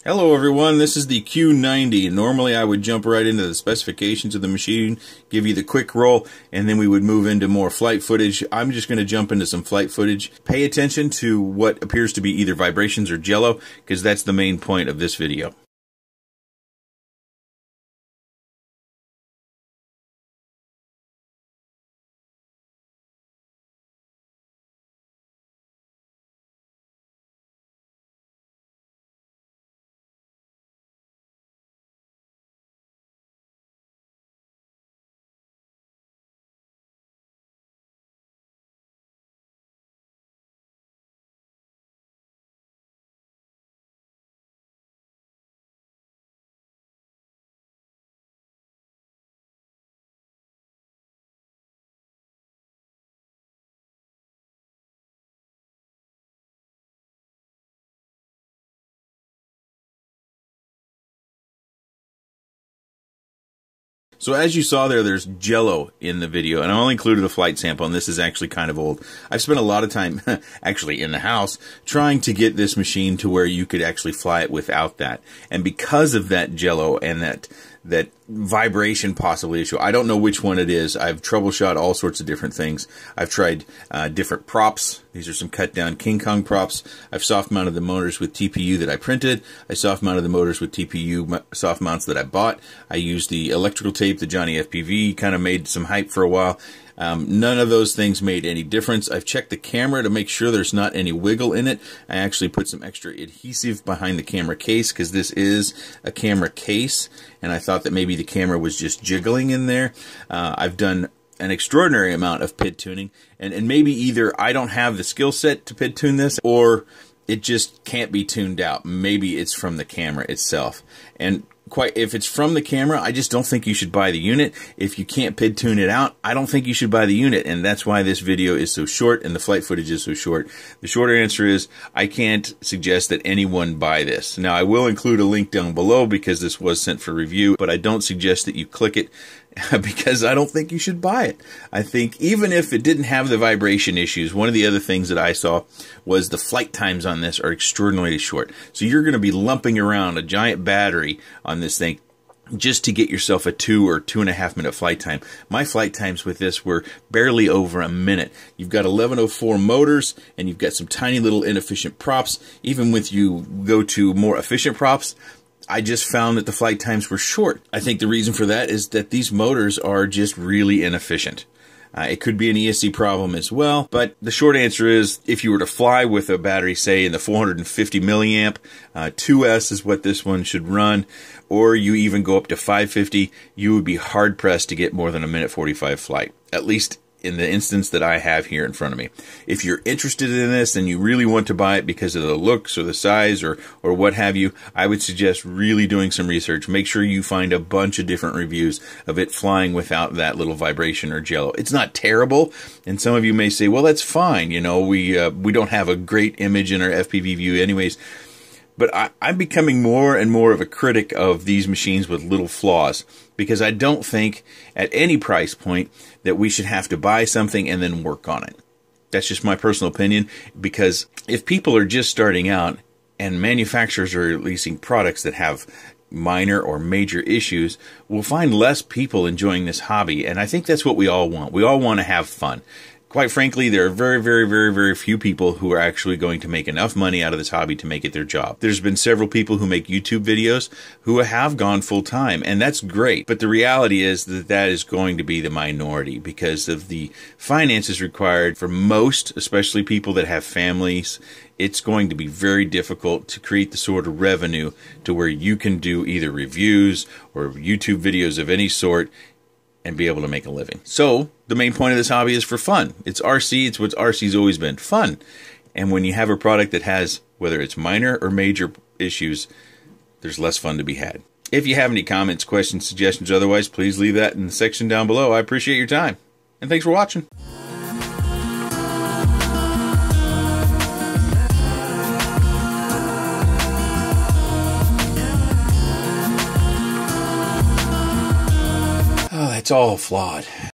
Hello everyone, this is the Q90. Normally I would jump right into the specifications of the machine, give you the quick roll, and then we would move into more flight footage. I'm just going to jump into some flight footage. Pay attention to what appears to be either vibrations or jello, because that's the main point of this video. So as you saw there's jello in the video, and I only included a flight sample, and this is actually kind of old. I've spent a lot of time, actually in the house, trying to get this machine to where you could actually fly it without that. And because of that jello and that vibration possibly issue, I don't know which one it is. I've troubleshot all sorts of different things. I've tried different props. These are some cut down King Kong props. I've soft mounted the motors with TPU that I printed. I soft mounted the motors with TPU soft mounts that I bought. I used the electrical tape, the Johnny FPV, kind of made some hype for a while. None of those things made any difference. I've checked the camera to make sure there's not any wiggle in it. I actually put some extra adhesive behind the camera case because this is a camera case, and I thought that maybe the camera was just jiggling in there. I've done an extraordinary amount of PID tuning, and maybe either I don't have the skill set to PID tune this, or it just can't be tuned out. Maybe it's from the camera itself. And if it's from the camera, I just don't think you should buy the unit. If you can't PID tune it out, I don't think you should buy the unit, and that's why this video is so short and the flight footage is so short. The shorter answer is I can't suggest that anyone buy this. Now, I will include a link down below because this was sent for review, but I don't suggest that you click it because I don't think you should buy it. I think even if it didn't have the vibration issues, one of the other things that I saw was the flight times on this are extraordinarily short. So you're going to be lumping around a giant battery on this thing just to get yourself a 2 or 2.5 minute flight time. My flight times with this were barely over a minute. You've got 1104 motors, and you've got some tiny little inefficient props. Even with you go to more efficient props, I just found that the flight times were short. I think the reason for that is that these motors are just really inefficient. It could be an ESC problem as well, but the short answer is if you were to fly with a battery, say in the 450 milliamp, 2S is what this one should run, or you even go up to 550, you would be hard pressed to get more than a minute 45 flight, at least in the instance that I have here in front of me. If you're interested in this and you really want to buy it because of the looks or the size or what have you, I would suggest really doing some research. Make sure you find a bunch of different reviews of it flying without that little vibration or jello. It's not terrible, and some of you may say, well, that's fine. You know, we don't have a great image in our FPV view anyways. But I'm becoming more and more of a critic of these machines with little flaws, because I don't think at any price point that we should have to buy something and then work on it. That's just my personal opinion, because if people are just starting out and manufacturers are releasing products that have minor or major issues, we'll find less people enjoying this hobby, and I think that's what we all want. We all want to have fun. Quite frankly, there are very, very, very, very few people who are actually going to make enough money out of this hobby to make it their job. There's been several people who make YouTube videos who have gone full time, and that's great. But the reality is that that is going to be the minority because of the finances required for most, especially people that have families. It's going to be very difficult to create the sort of revenue to where you can do either reviews or YouTube videos of any sort and be able to make a living. So the main point of this hobby is for fun. It's RC. It's what RC's always been, fun. And when you have a product that has, whether it's minor or major issues, there's less fun to be had. If you have any comments, questions, suggestions, otherwise, please leave that in the section down below. I appreciate your time. And thanks for watching. Oh, it's all flawed.